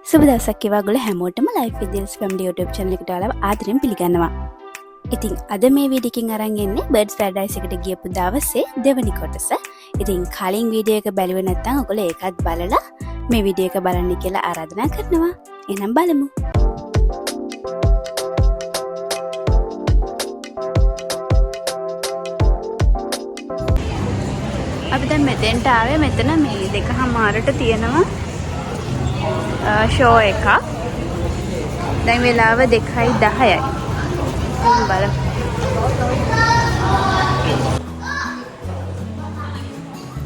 සුබ දවසක් වේවා හැමෝටම Life with Dills Family YouTube channel එකට ආලා ආදරෙන් පිළිගන්නවා. ඉතින් අද මේ වීඩියෝ එකකින් අරන් එන්නේ Birds Paradise එකට ගියපු දවසේ දෙවනි කොටස. ඉතින් කලින් වීඩියෝ එක බැලුවේ නැත්නම් ඔයගොල්ලෝ ඒකත් බලලා මේ වීඩියෝ එක බලන්න කියලා ආරාධනා කරනවා. එහෙනම් බලමු. අපි දැන් මෙතෙන්ට ආවේ මෙතන මේ 2:00ට තියෙනවා ෂෝ එකක්. දැන් වෙලාව 2:10යි. බලමු.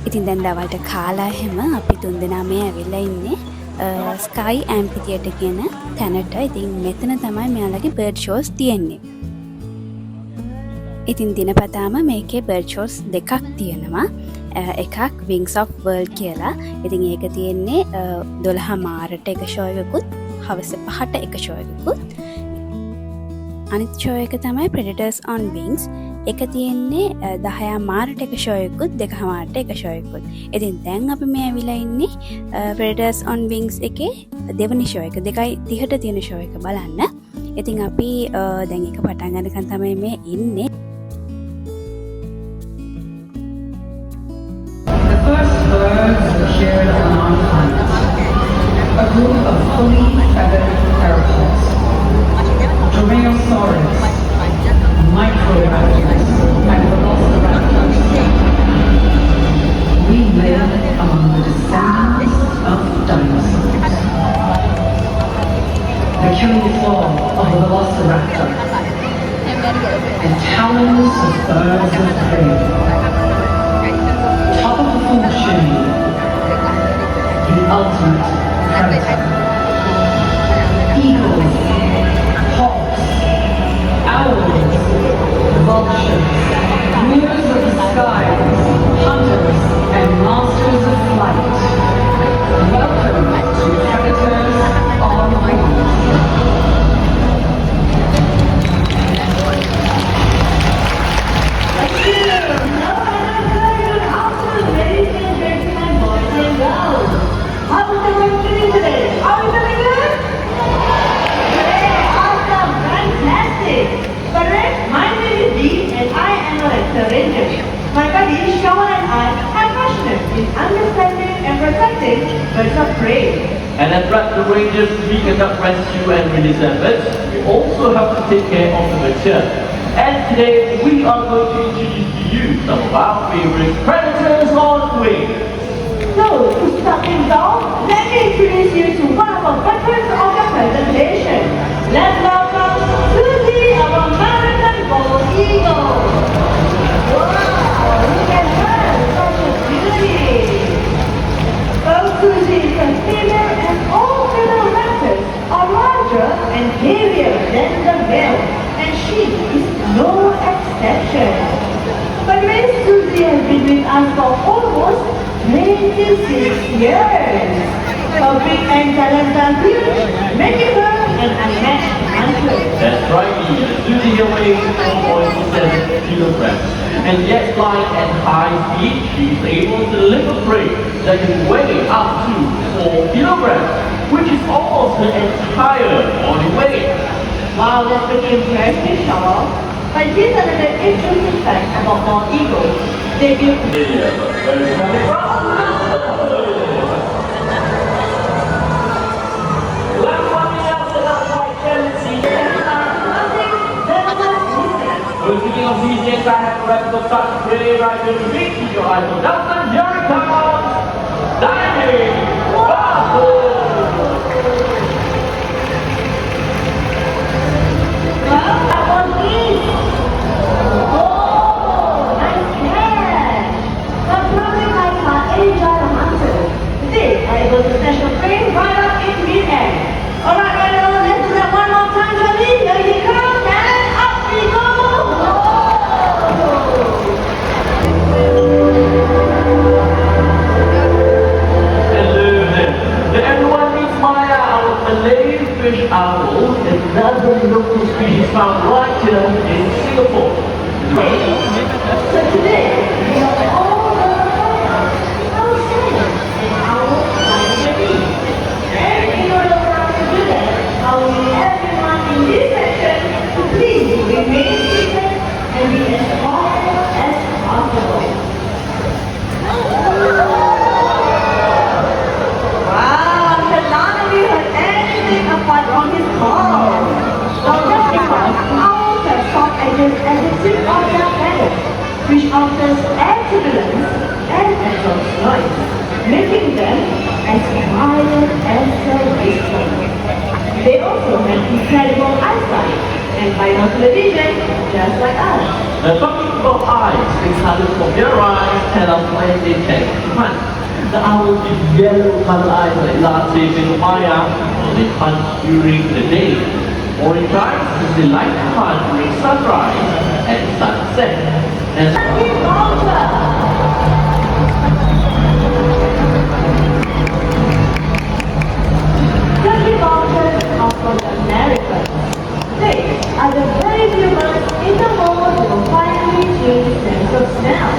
ඉතින් දැන් දවල්ට කාලා හැම අපි තුන්දෙනා මේ ඇවිල්ලා ඉන්නේ ස්කයි ඇම්ෆිතියේටර් කියන තැනට. ඉතින් මෙතන තමයි මෙයාලගේ බර්ඩ් ෂෝස් තියෙන්නේ. ඉතින් දිනපතාම මේකේ බර්ඩ් ෂෝස් දෙකක් තියෙනවා. එකක් Wings of World කියලා. ඉතින් ඒක තියෙන්නේ 12:00ට එක ෂෝ එකකුත් හවස 5ට එක ෂෝ එකකුත්. අනිත් ෂෝ එක තමයි Predators on Wings. එක තියෙන්නේ 10:00ට එක ෂෝ එකකුත් 2:00ට එක ෂෝ එකකුත්. ඉතින් දැන් අපි මේ ඇවිල්ලා ඉන්නේ Predators on Wings එකේ දෙවනි ෂෝ එක 2:30ට තියෙන ෂෝ එක බලන්න. ඉතින් අපි දැන් ඒක පටන් ගන්නකන් තමයි මේ ඉන්නේ. Birds are shared on our planet. A group of fully feathered parakeets, dromaeosaurs, microraptors, and velociraptors. We live among the descendants of dinosaurs. The killing fall of a velociraptor and talons of birds of prey. Top of the food chain, the ultimate predator. Eagles, hawks, owls, vultures, rulers of the skies, hunters and masters of flight. Welcome to Predators on Wings. My colleagues Shawan and I are passionate in understanding and protecting birds of prey. And as raptor rangers, we conduct rescue and release efforts. We also have to take care of the nature. And today, we are going to introduce to you some of our favorite predators on wing. So, to start things off, let me introduce you to one of our veterans of the presentation. Let's welcome Susie, our American bald eagle. Look at her, such a beauty. Both Susie is a female and all female raptors are larger and heavier than the male, and she is no exception. But Miss Susie has been with us for almost 26 years. Her big and talents are huge, making her an unmatched hunter. That's right, Susie weighs 4.7 kilograms. And yet flying at high speed, she is able to lift a prey that can weigh up to 4 kilograms, which is almost her entire body weight. Wow, that's pretty impressive, Shawan. But here's another interesting fact about bald eagles. They build Speaking of these days, I have to wrap up such really right to meet you guys. So that's the Jerry comes diving. Wow! Well, that was easy. Oh, nice catch. That's probably like our agile hunter. They are able to snatch the prey right up in mid-air. Alright, right now, let's do that one more time, Johnny. Here he comes, and up we go. Hello there. Everyone meets Maya, our Malay fish owl, another local species found right here in Singapore. So today, we are all going to our science and our science. And in order for making them as quiet as a whisper. They also have incredible eyesight and binocular vision, just like us. Now talking about eyes, regardless of their eyes, tell us when they tend to hunt. The owls with yellow colored eyes like large and fire, they hunt during the day. Orange eyes, they like to hunt during sunrise and sunset. And Turkey vulture. Turkey vultures are from America. They are the very few birds in the world who finally change sense of smell.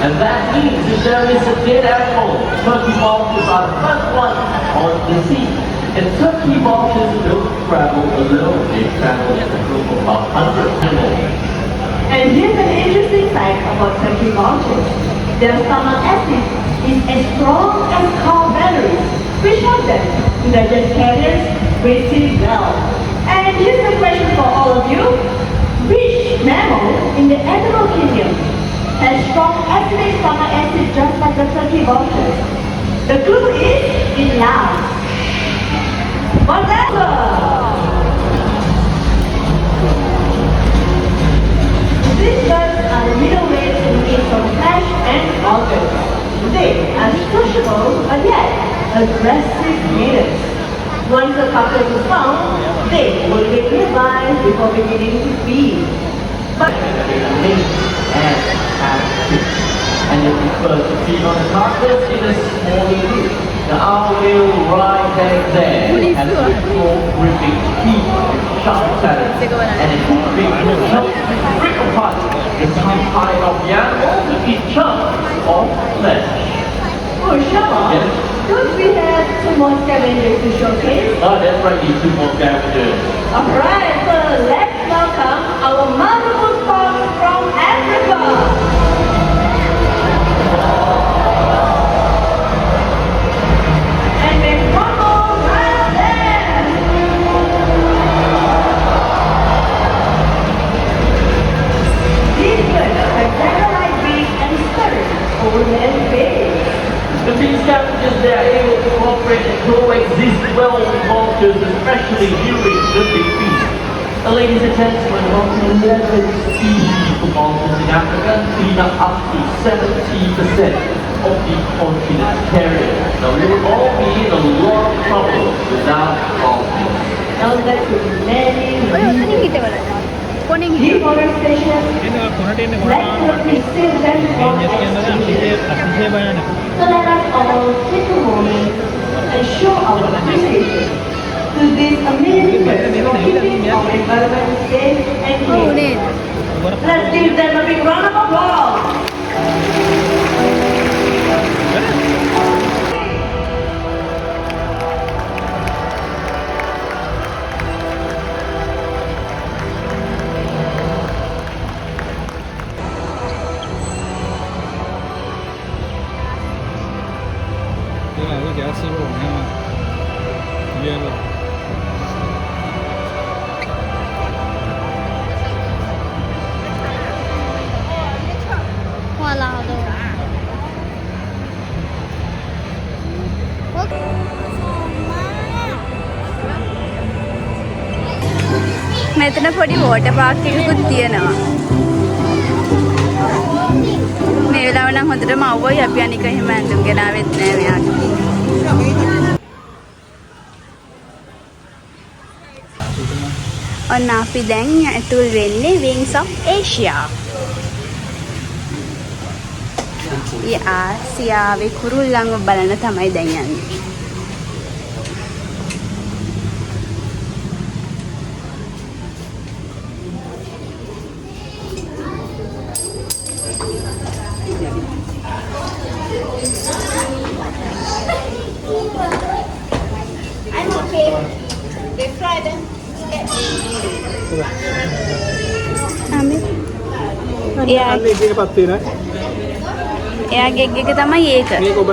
And that means if there is a dead animal, turkey vultures are the first ones on the scene. And turkey vultures don't travel alone, they travel in a group of about 100 animals. And here's an interesting fact about turkey vultures. Their stomach acid is as strong as car batteries, which helps them to digest carriers pretty well. And here's a question for all of you. Which mammal in the animal kingdom has strong acidic stomach acid just like the turkey vultures? The clue is in last. Whatever! These birds are the middleweight in case of flesh and vultures. They are sociable but yet aggressive eaters. Once a carcass is found, they will wait nearby before beginning to feed. But And they prefer to feed on the carcass in a smaller group. The owl will ride back there and explore gripping teeth with sharp talons. And it will break apart the tongue side of the animal to eat chunks of flesh. oh, Shama, Yes. don't we have two more scavengers to showcase? Oh, that's right, these two more scavengers. Alright, so let's welcome our multiple stars from Africa. And we crumble right there. These birds have dagger-like beaks and spurs over their face. The big scavengers, they are able to cooperate and coexist well with vultures, especially during the big feast. Ladies and gentlemen, about 11 species of vultures in Africa clean up to 70% of the continent's territory. Now we will all be in a lot of trouble without vultures. Now that with many deforestation, likely still them from extinction. So let us all take a moment and show our appreciation to these amazing birds for keeping our environment safe and clean. Let's give them a big round of applause. මෙතන පොඩි water Park එකකුත් තියෙනවා. මේ වෙලාව නම් හොඳටම අවුවයි අපි අනික එහෙම ඇඳුම් ගෙනාවෙත් නෑ මෙයාට. ඔන්න අපි දැන් ඇතුල් වෙන්නේ Wings of Asia. ආසියාවේ කුරුල්ලන්ව බලන්න තමයි දැන් යන්නේ. එයාගේ එග් එක තමයි ඒක. මේක ඔබ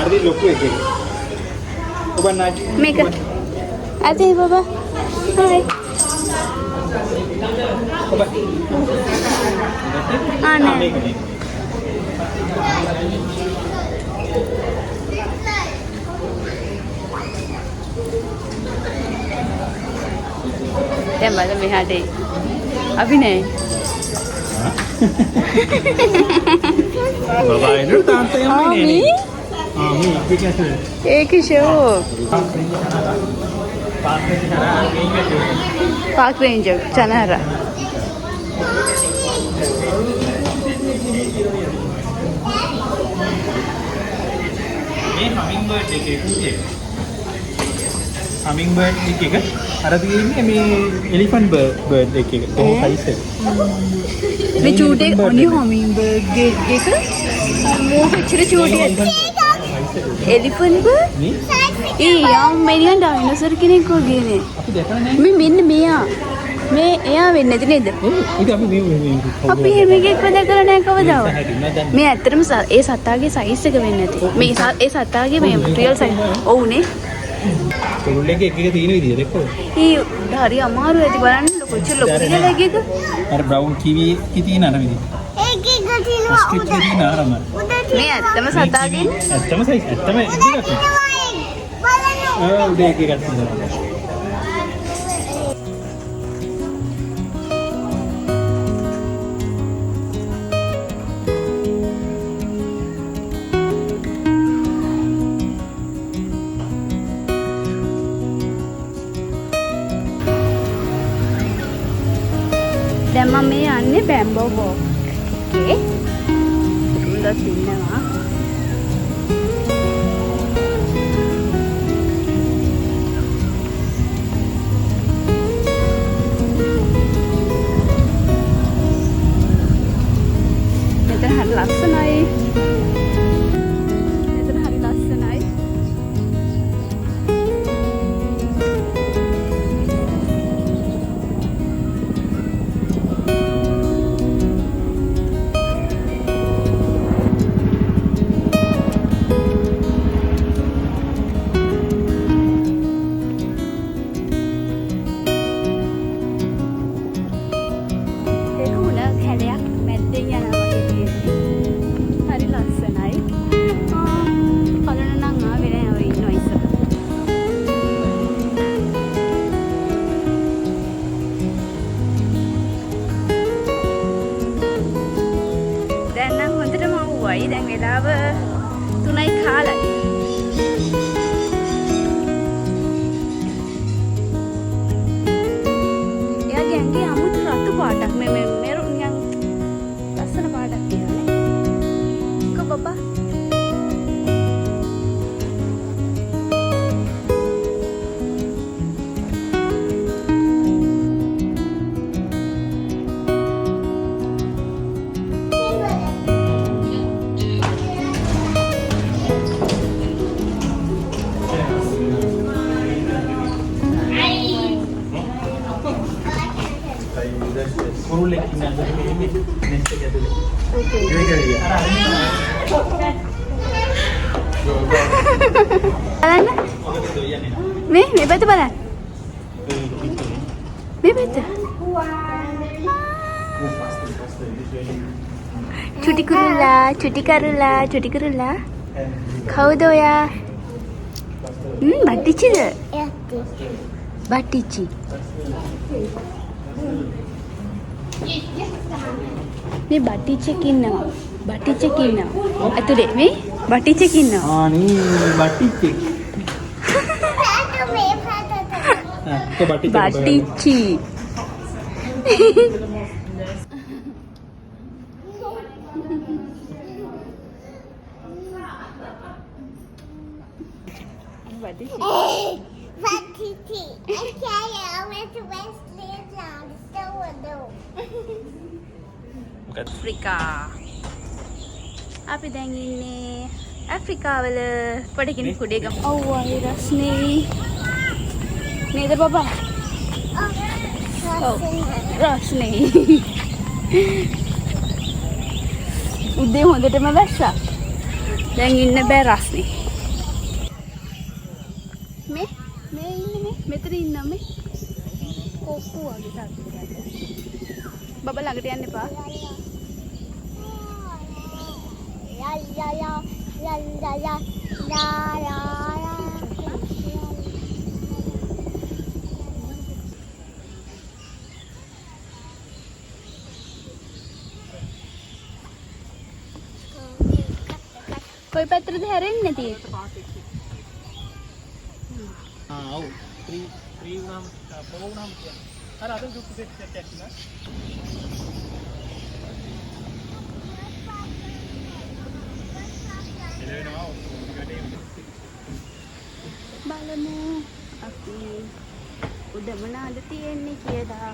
හරි ලොකු එකක්. ඔබ නාටි මේක. අතේ බබා. හායි. ඔබ ආ නෑ. දැන් බලන්න මෙහාට අපි නෑ Bapak itu tante yang main ini. Ini aplikasi. ඒක ෂෝ පාක් රේන්ජර් චනහර Ini hummingbird එක. Hummingbird එක. අර තියෙන්නේ මේ elephant bird එක. කොහොම size එක. මේ චූටි ඔනි හමින්බර්ඩ් එක මෝ කොච්චර චූටියද එලිෆන්ට් බර්ඩ් මේ ඒ යාම් මෙනියන් ඩයිනෝසර් කෙනෙක් වගේනේ අපි දැකලා නැහැ. මේ මෙන්න මෙයා මේ එයා වෙන්නේ නැති නේද ඒක අපි මේ අපි එහෙම එකෙක්ව දැකලා නැහැ කවදාවත් මේ ඇත්තටම ඒ සතාගේ සයිස් එක වෙන්නේ නැති මේ ඒ සතාගේ මේ රියල් සයිස් ඔව්නේ කුරුල්ලෙක් එක තියෙන විදිය දැක්කෝ. ඒ හරි අමාරු ඇති බලන්න කොච්චර ලොකුද කියලා එක අර බ්‍රවුන් කිවි කී තියෙන අර විදිය. ස්ට්‍රිච් එකේ තියෙන අරම. මේ ඇත්තම සතාගේ ඇත්තම සයිස් ඇත්තම ඉදිරියට. උඩ එක එකක් තියෙනවා. දැන් මම මේ යන්නේ බැම්බෝ වෝක් එකේ උඩට ඉන්නවා මෙතන හරි ලස්සනයි දැන් වෙලාව 3යි කාලයි. එයාගේ ඇඟේ අමුතු රතු පාටක් මේ මෙරුන් නිකන් ලස්සන පාටක් තියෙනනේ. කො බබා කුරුල්ලෙක් ඉන්න අතරේ මේ නෙස්ට් එක ඇතුලේ. ඕකේ. ඒක බලන්න. මේ පැත්ත බලන්න. මේ පැත්ත. චුටි කුරුල්ලා. කවුද ඔයා? බට්ටිච්චිද? බට්ටිච්චි. මේ බටිච්චෙක් ඉන්නවා. ඇතුලේ මේ බටිච්චෙක් ඉන්නවා. අනේ බටිච්චෙක්. බටිච්චි. ඇෆ්‍රිකා. අපි දැන් ඉන්නේ ඇෆ්‍රිකාවල පොඩි කෙනෙක් උඩේ ගමු. ඔව් අය රස්නේ. නේද බබා? ඔව් රස්නේ. උදේ හොඳටම වැස්සා. දැන් ඉන්න බෑ රස්නේ. මේ ඉන්නේ මෙතන ඉන්නා මේ. කොක්කු වගේ තාත්තට. බබා ළඟට යන්න එපා. කොයි පැත්තටද හැරෙන්නේ තියෙන්නේ? ඔව් 3 වුණාම 4 වුණාම කියන්නේ. අර අද දුක් සෙට් එකක් නේ. එළවෙනවා බලමු අපි උඩ මොනවද තියෙන්නේ කියලා.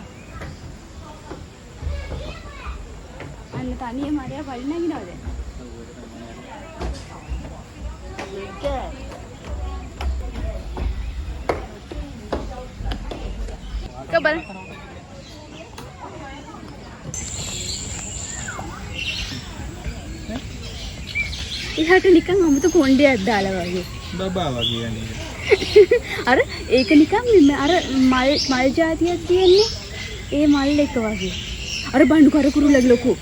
අන්න තනියම මාරියා පල්ලි නැගිනවද? Kebal. ඉහට නිකන් අමුතු කොණ්ඩයක් දාලා වගේ. බබා වගේ යන්නේ. අර ඒක නිකන් අර මල් జాතියක් තියෙන්නේ. ඒ මල් එක වගේ. අර බණ්ඩු කරකුරුලගේ ලොකු.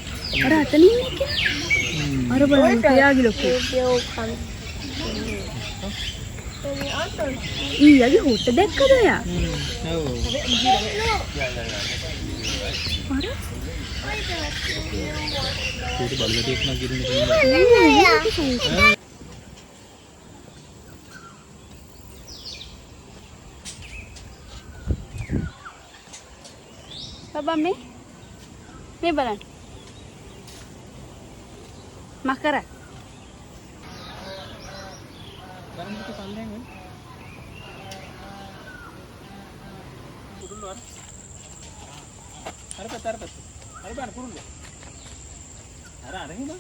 අර අතනින් ඉන්නේ. අර බලන්න තියාගේ ලොකු. ඊයගේ හොට දැක්කද ඔයා? ඔව්. අර ඒක බලවටියක් නගින්න Baba me බලන්න. මකර. ගන්න එක පල්ලෙන් වෙයි. කුරුල්ල වර. අර පැත්ත. අර බලන්න කුරුල්ල. අර නේද?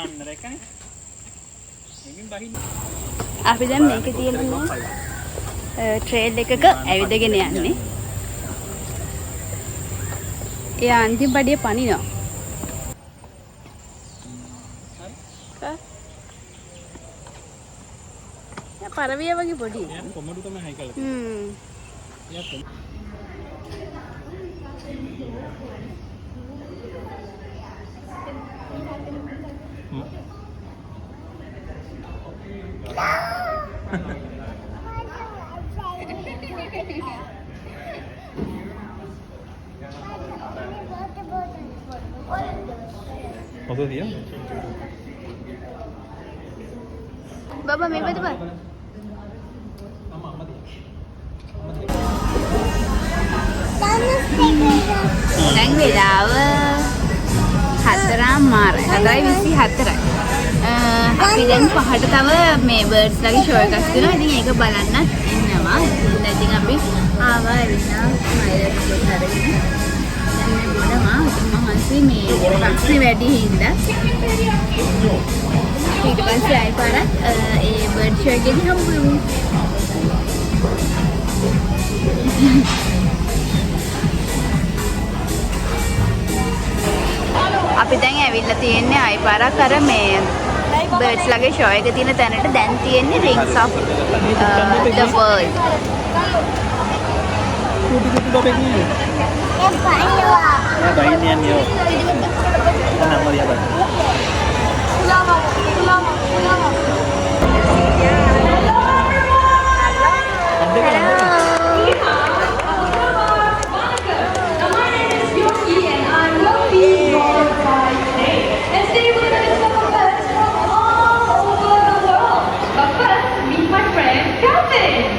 අන්න රැකයි. එමින් බහින්න. අපි දැන් මේකේ තියෙන ට්‍රේල් එකක ඇවිදගෙන යන්නේ. එයා අන්තිම පඩිය පනිනවා. යා පරවිය වගේ පොඩි. යා කොමඩු තමයි හයි කළා. යා කොම. Foto dia? Baba me bata ba? දැන් වෙලාව 4:24යි. අපි දැන් පහට තව මේ බර්ඩ්ස් ලගේ ෂෝ එකක් තියෙනවා. ඉතින් ඒක බලන්නත් ඉන්නවා. ඉතින් අපි ආවා එවිනා ස්මයිලර්ස් එක අරගෙන. දැන් මේ බොනවා. මහන්සි මේ රක්ෂි වැඩි හින්දා. ඊට පස්සේ ආයි පාරක් ඒ බර්ඩ් ෂෝ එකේදී හම්බ වෙමු. අපි දැන් ඇවිල්ලා තියෙන්නේ ආයි පාරක් අර මේ බර්ඩ්ස් ලගේ ෂෝ එක තියෙන තැනට. දැන් තියෙන්නේ Rings of the World. Kudu babek ni. Bayi ni yang yo. Nama dia apa? Ulama.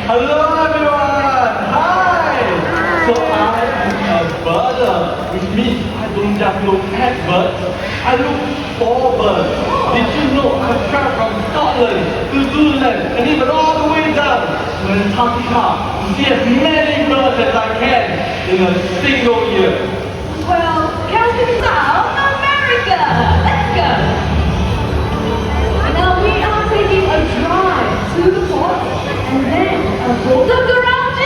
Hello everyone! Hi! So I am a birder, which means I don't just look at birds, I look for birds. Did you know I've traveled from Scotland to Zealand and even all the way down to Antarctica to see as many birds as I can in a single year. Well, counting South America. Let's go. Now we are taking a drive to the port and then a look around you.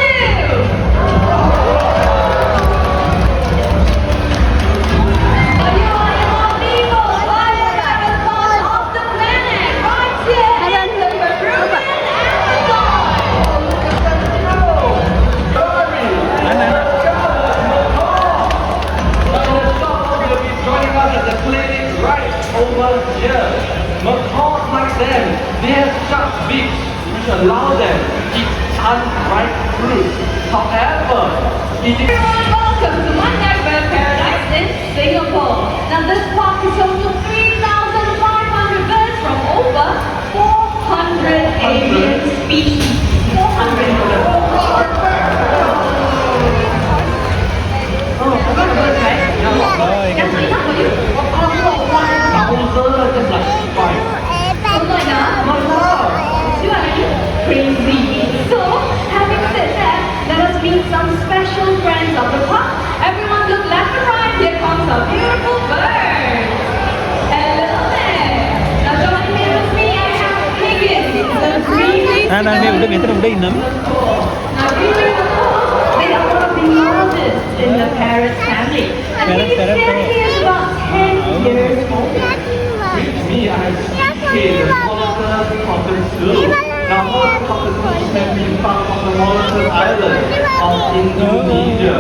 beach, which allow them to eat unripe fruit. However, it is Welcome to Mandai Bird Paradise in Singapore. Now this park is home to 3,500 birds from over 400 alien species. 400. Oh, I got a bird, right? That's enough for you? just like fine. Oh, not enough? Not enough. You are crazy. So, having said that, let us meet some special friends of the park. Everyone look left and right. Here comes a beautiful bird. Hello there. Now join here with me. I have Higgins, the green. And I'm able to get them. Now, they are one of the largest in the parrot family. And Higgins here is about 10 years old. With me, I have seen the Moluccas cockatoo. Now, most cockatoos can be found on the Moluccas Island of Indonesia.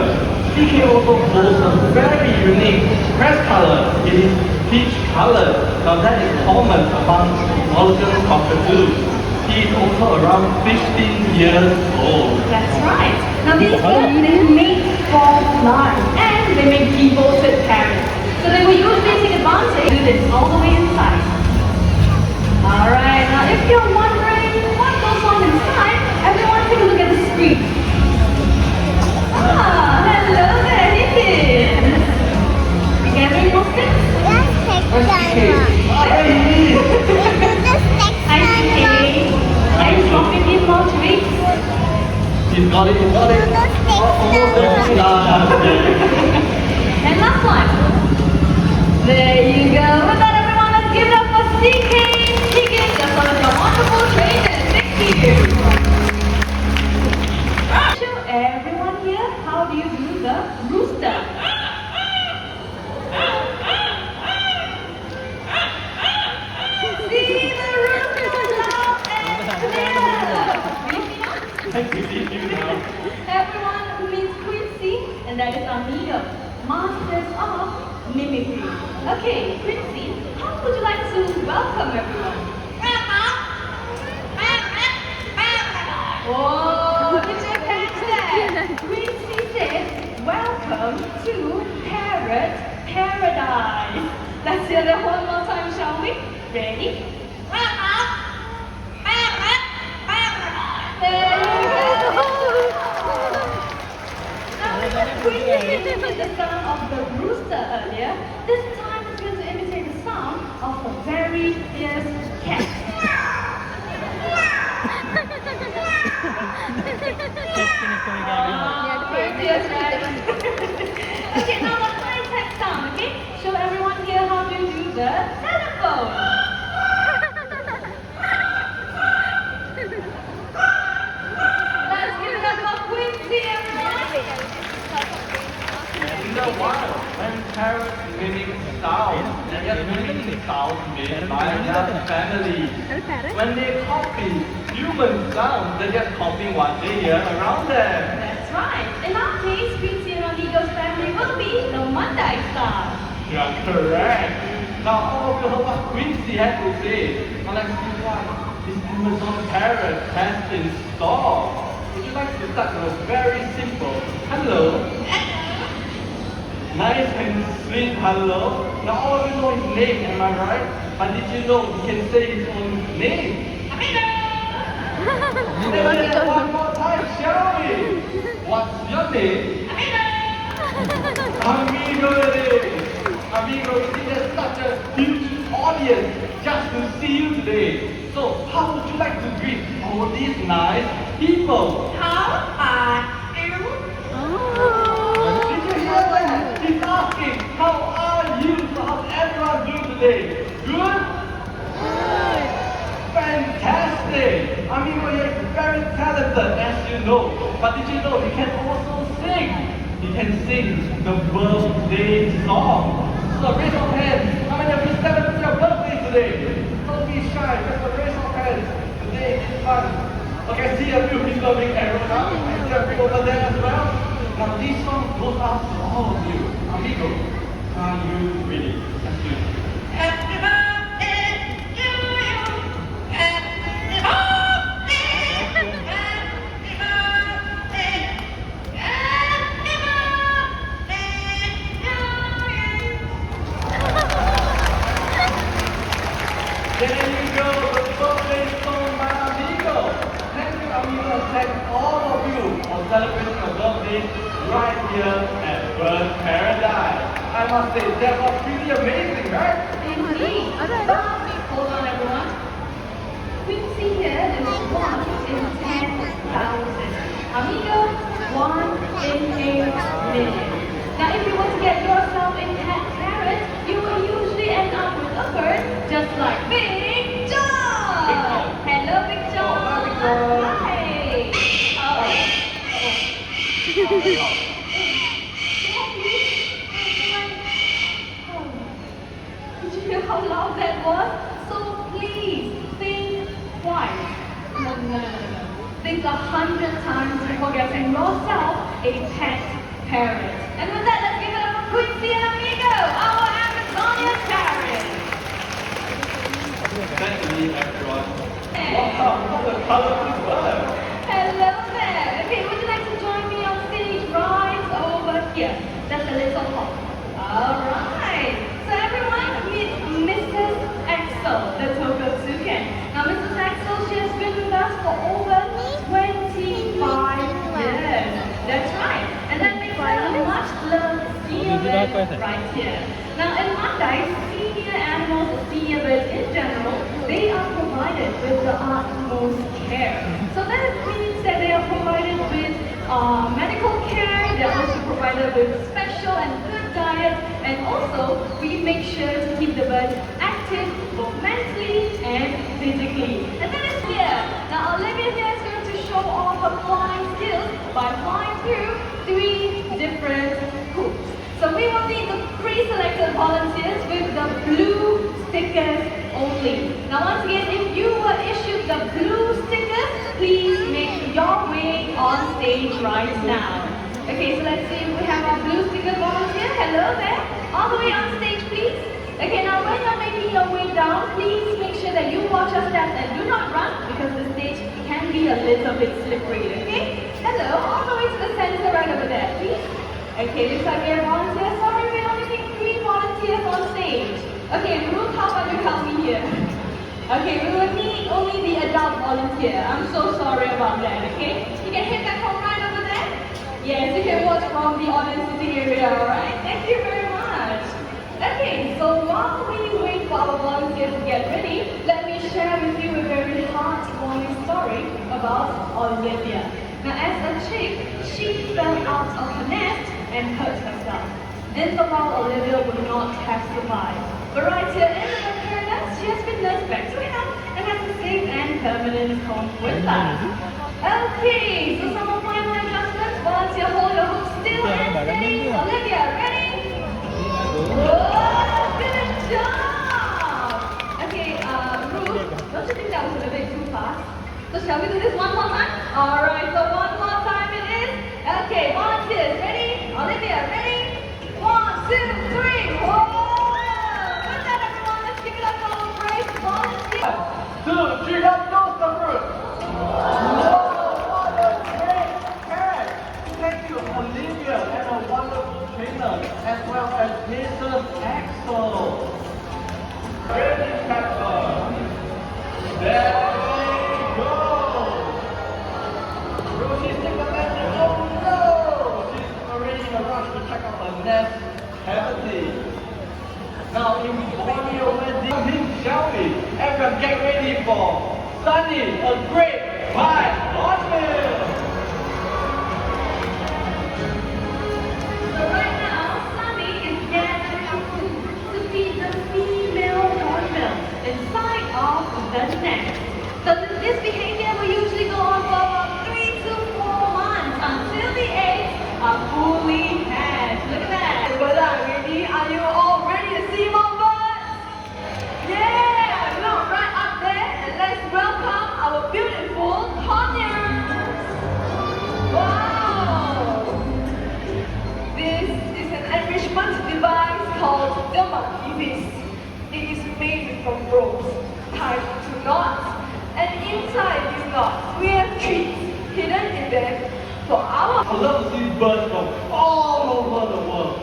CK also boasts a very unique crest color. It is peach color. Now, that is common among Moluccas cockatoos. He is also around 15 years old. That's right. Now these birds, they make false flies and they make devoted parrots. So they will usually take advantage of this all the way inside. Alright, now if you're wondering what goes on inside, everyone take a look at the screen. Ah, hello there, Higgins. You get any more sticks? Are you dropping these more treats? He's got it, he's got it. Almost there. And last one. There you go. With that, everyone, let's give it up for CK Higgins. That's one of your wonderful trainers. Thank you. Show everyone here how do you do the rooster. See the rooster loud and clear. Everyone meets Quincy, and that is our leader, Masters of Mimicry. Okay, Quincy, how would you like to welcome everyone? Oh, did you catch that? Quincy said, welcome to Parrot Paradise. Let's hear that one more time, shall we? Ready? There you go. Now, Quincy imitated the sound of the rooster earlier. This time he's going to imitate the sound of a very fierce cat. Okay, now the high-tech sound, okay? Show everyone here how to do the telephone. Let's give it up for Quincy, everyone. In the wild, when parrots mimic sound, they just mimic sounds made by their family. When they copy human sounds, they just copy what they hear around them. That's right. In our case, Quincy and Amigo's family will be the Mandai style. You are correct. Now all of you heard what Quincy had to say. Now let's see what this Amazon parrot has in store. Would you like to start with a very simple hello? Nice and sweet hello. Now all of you know his name, am I right? But did you know he can say his own name? Say that one more time, shall we? What's your name? Amigo it is. Amigo, you see there's such a huge audience just to see you today. So how would you like to greet all these nice people? How are you? Did you hear that? He's asking, how are you? So how's everyone doing today? Good? Fantastic! Amigo, you're very talented, as you know. But did you know he can also sing? He can sing the birthday song. So raise your hands. How many of you celebrate your birthday today? Don't be shy, just raise your hands. Today is fun. Okay, I see a few people being arrows now. I see a few over there as well. Now these songs goes out to all of you. Amigo, are you ready? Let's do it. Happy birthday to you. Happy birthday. celebrating a birthday right here at Bird Paradise. I must say, that was pretty amazing, right? Indeed. Hold on, everyone. We see here is 1 in 10,000. Amigo, 1 in a million. Now, if you want to get yourself a pet parrot, you will usually end up with a bird just like Big John. Hello, Big John. Hi, Big John. Hi. Did you hear how loud that was? So please think twice. No. Think 100 times before getting yourself a pet parrot. And with that, let's give it up for Quincy and Amigo, our Amazonian parrot. Nice to meet everyone. Wow, what a colorful bird. Hello there. Okay, would you like to join me on stage right over here? That's a little hop. Alright. So everyone, meet Mrs. Axel, the Togo toucan. Now Mrs. Axel, she has been with us for over 25 years. That's right. And that makes her a much loved senior bird right here. Now in Mandai, senior animals, or senior birds in general, they are provided with the utmost care. So that means that they are provided with medical care, they're also provided with special and good diet, and also we make sure to keep the birds active both mentally and physically. And that is here. Now Olivia here is going to show off her flying skills by flying through 3 different hoops. So we will need the pre-selected volunteers with the blue stickers only. Now once again, if you were issued the blue stickers, please make your way on stage right now. Okay, so let's see if we have our blue sticker volunteer. Hello there. All the way on stage, please. Okay, now when you're making your way down, please make sure that you watch your steps and do not run because the stage can be a little bit slippery, okay? Hello, all the way to the center right over there, please. Okay, looks like we have volunteers. Sorry, we only need 3 volunteers on stage. Okay, Ruth, how about you help me here? Okay, we will need only the adult volunteer. I'm so sorry about that, okay? You can hit that phone right over there. Yes, you can watch from the audience sitting area, alright? Thank you very much. Okay, so while we wait for our volunteers to get ready, let me share with you a very heartwarming story about Olivia. Now, as a chick, she fell out of her nest and hurt herself. In the wild, Olivia would not have survived. But right here in the paradise, she has been nursed back to health and has a safe and permanent home with us. Okay, so some of final adjustments. Volunteer, hold your hook still and steady. Olivia, ready? Whoa, good job! Okay, Ruth, don't you think that was a little bit too fast? So shall we do this one more time? Alright, so one more time it is. Okay, volunteers, ready? Olivia, ready? 1, 2, 3. Whoa! Good job, everyone. Let's give it up for our brave volunteers. 1, 2, 3, up goes the fruit. Whoa, what a great catch! Thank you, Olivia, and a wonderful trainer, as well as Mrs. Axel. Ready, Pepper. There we go. Rosie's taking a landing. Oh no! She's already in a rush to check out her nest cavity. Now, if we are ready, shall we? Everyone get ready for Sunny, a great bite launching! So right now, Sunny is gathering up food to feed the female hornbill inside of the nest. So this behavior will usually go on for about 3 to 4 months until the eggs are fully hatched. Look at that. Well, ready? Are you all ready to see more birds? Yeah! Look right up there and let's welcome our beautiful conures. Wow! This is an enrichment device called the monkey vis. It is made from ropes tied to knots, and inside these knots we have treats hidden in them for our. I love to see birds from all over the world,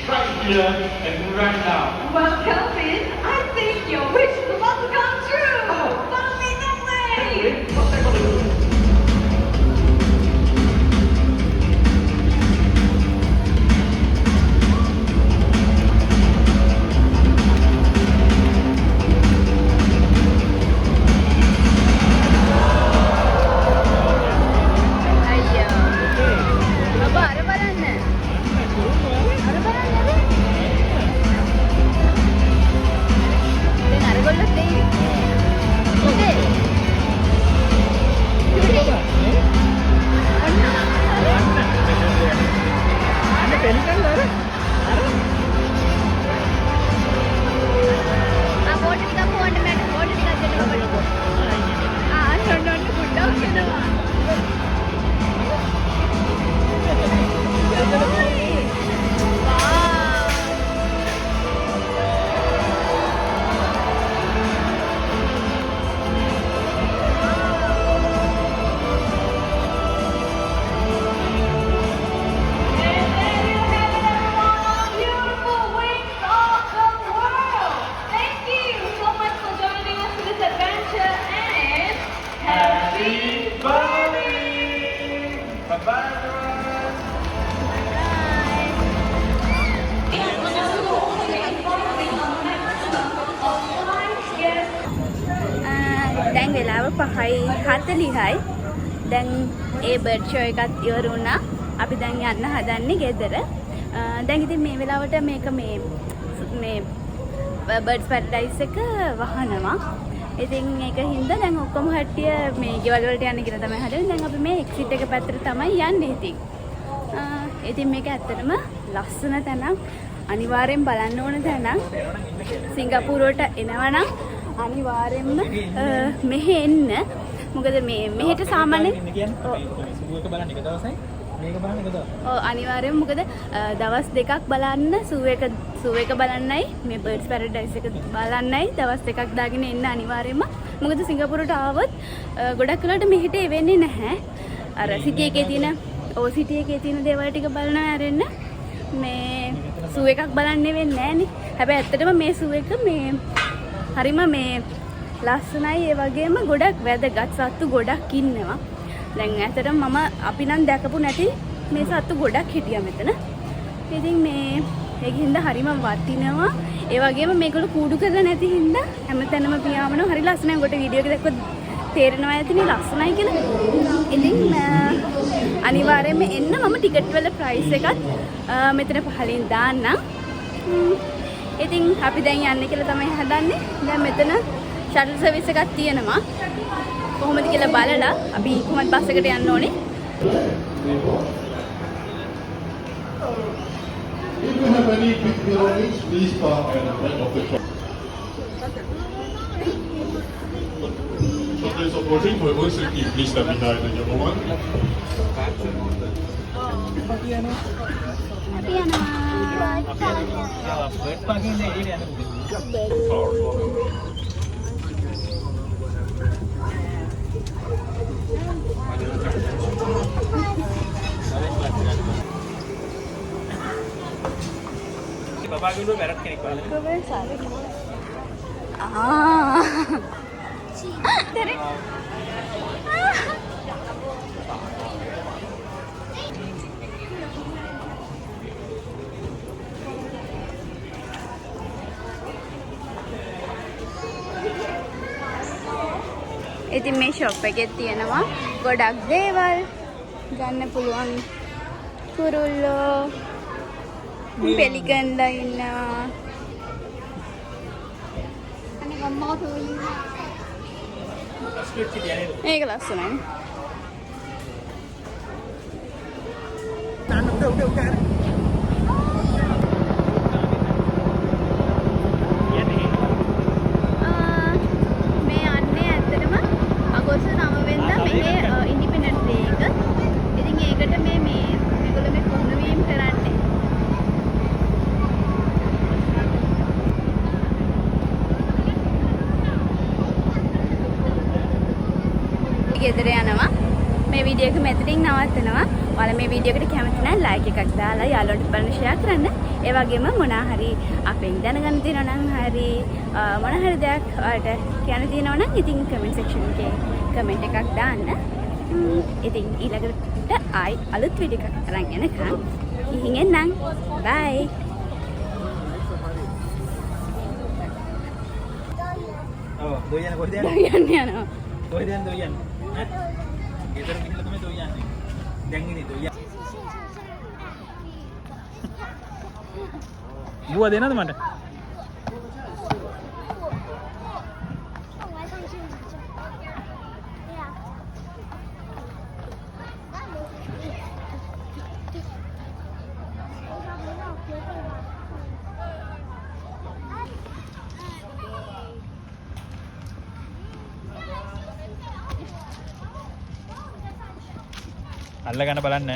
right here and right now. Well, Kelvin, I think your wish is about to come true. Don't be that way. What's that gonna do? 5:40යි. දැන් ඒ bird show එකත් ඉවර වුණා. අපි දැන් යන්න හදන්නේ ගෙදර. දැන් ඉතින් මේ වෙලාවට මේක මේ බර්ඩ්ස් පැරඩයිස් එක වහනවා. ඉතින් ඒක හින්දා දැන් ඔක්කොම කට්ටිය මේ ගෙවල් වලට යන්න කියලා තමයි හදන්නේ. දැන් අපි මේ එක්සිට් එක පැත්තට තමයි යන්නේ ඉතින්. ඉතින් මේක ඇත්තටම ලස්සන තැනක්. අනිවාර්යෙන් බලන්න ඕන තැනක්. සිංගප්පූරුවට එනවනම් අනිවාර්යෙන්ම මෙහෙ එන්න. මොකද මෙහෙට සාමාන්‍යයෙන් අනිවාර්යෙන් මොකද දවස් දෙකක් බලන්න සූ එක බලන්නයි මේ බර්ඩ්ස් පැරඩයිස් එක බලන්නයි දවස් දෙකක් දාගෙන එන්න අනිවාර්යෙන්ම. මොකද සිංගප්පූරුවට ආවොත් ගොඩක් වෙලාවට මෙහෙට එවෙන්නේ නැහැ. අර සිටි එකේ තියෙන සිටි එකේ තියෙන දේවල් ටික බලනවා ඇරෙන්න මේ සූ එකක් බලන්න වෙන්නේ නැහනේ. හැබැයි ඇත්තටම මේ සූ එක මේ හරිම මේ ලස්සනයි. ඒ වගේම ගොඩක් වැදගත් සත්තු ගොඩක් ඉන්නවා. දැන් ඇත්තටම අපි නම් දැකපු නැති මේ සත්තු ගොඩක් හිටියා මෙතන. ඉතින් මේ ඒකින්ද හරිම වටිනවා. ඒ වගේම මේගොල්ලෝ කූඩු කරලා නැති හින්දා හැමතැනම පියාඹනවා. හරි ලස්සනයි. කොට වීඩියෝ එක දැක්කොත් තේරෙනවා ඇතිනේ ලස්සනයි කියලා. ඉතින් අනිවාර්යයෙන්ම එන්න. මම ටිකට් වල ප්‍රයිස් එකත් මෙතන පහලින් දාන්නම්. ඉතින් අපි දැන් යන්නේ කියලා තමයි හදන්නේ. දැන් මෙතන ෂටල් සර්විස් එකක් තියෙනවා. කොහොමද කියලා බලලා අපි කොහොමද බස් එකට යන්න ඕනේ. If you have any big belongings, please park at the back of the truck. So please approaching for your own safety, please stand behind the yellow one. අපි යනවා. බර්ඩ් පාකින් ඉන්න එළියට යන්න. බබාගුණු වැරක් කෙනෙක් වල. ගොබෙන් සාරේ. තරේ. ඉතින් මේ ෂොප් එකේ තියෙනවා ගොඩක් දේවල් ගන්න පුළුවන්. කුරුල්ලෝ පෙලිකන්ලා ඉන්නවා. මේක ලස්සනයි. මේ යන්නේ ඇත්තටම අගෝස්තු 9 වෙනිදා මෙහි ඉන්ඩිපෙන්ඩන්ස් ඩේ එක. ඉතින් ඒකට මේගොල්ලෝ මේ පුහුණුවීම් කරන්නේ. ගෙදර යනවා. මේ වීඩියෝ එක මෙතනින් නවත්තනවා. ඔයාලා මේ වීඩියෝ එකට කැමති නම් ලයික් එකක් දාලා යාළුවන්ට බලන්න ෂෙයා කරන්න. ඒ වගේම මොනවා හරි අපෙන් දැනගන්න තියෙනවා නම් හරි මොන හරි දෙයක් ඔයාලට කියන්න තියෙනවා නම් ඉතින් කමෙන්ට් සෙක්ෂන් එකේ කමෙන්ට් එකක් දාන්න. ඉතින් ඊළඟට ආයි අලුත් වීඩියෝ එකක් අරන් එනකම් ඉහින් එන්නම්. බයි. ඔව් දොයන කොහෙද යන්නේ? යනවා. කොහෙද යන්නේ දොයන්නේ? ගෙදර ගිහිල්ලා තමයි දොයන්නේ. දැන් ඉන්නේ දොයන්නේ. බුවා දෙනවද මට? අල්ලගන්න බලන්න.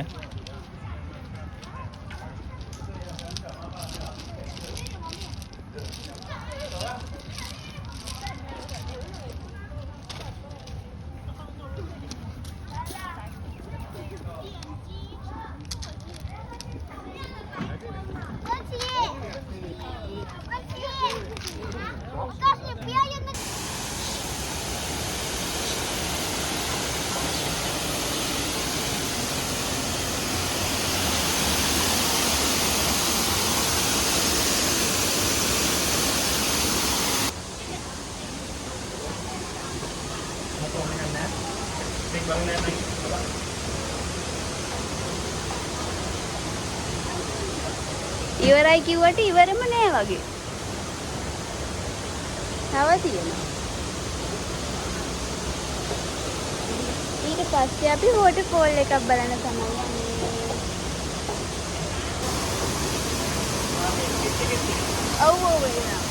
ඉවරයි කිව්වට ඉවරම නෑ වගේ. තව තියෙනවා. ඊට පස්සේ අපි වෝටර්ෆෝල් එකක් බලන්න තමයි යන්නේ. ඔව් එනවා.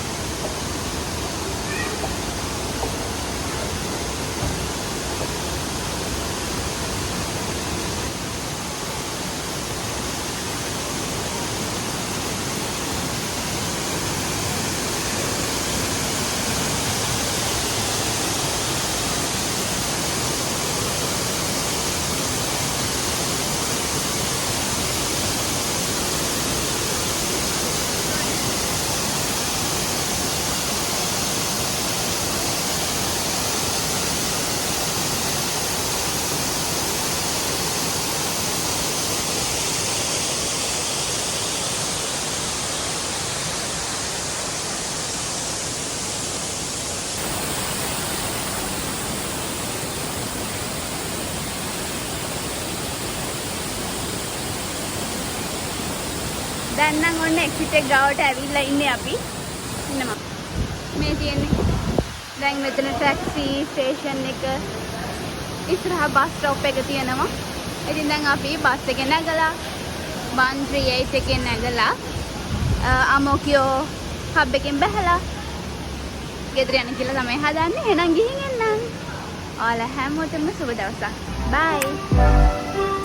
දැන් නම් ඔන්න එක්සිට් එක ගාවට ඇවිල්ලා ඉන්නේ අපි. ඉන්නවා. මේ තියෙන්නේ. දැන් මෙතන ටැක්සි ස්ටේෂන් එක ඉස්සරහා බස් ස්ටොප් එක තියෙනවා. ඉතින් දැන් අපි බස් එකේ නැගලා 138 එකේ නැගලා අමෝකියෝ හබ් එකෙන් බහලා ගෙදර යන්න කියලා තමයි හදන්නේ. එහෙනම් ගිහින් එන්නම්. ඔයාලා හැමෝටම සුබ දවසක්. බයි.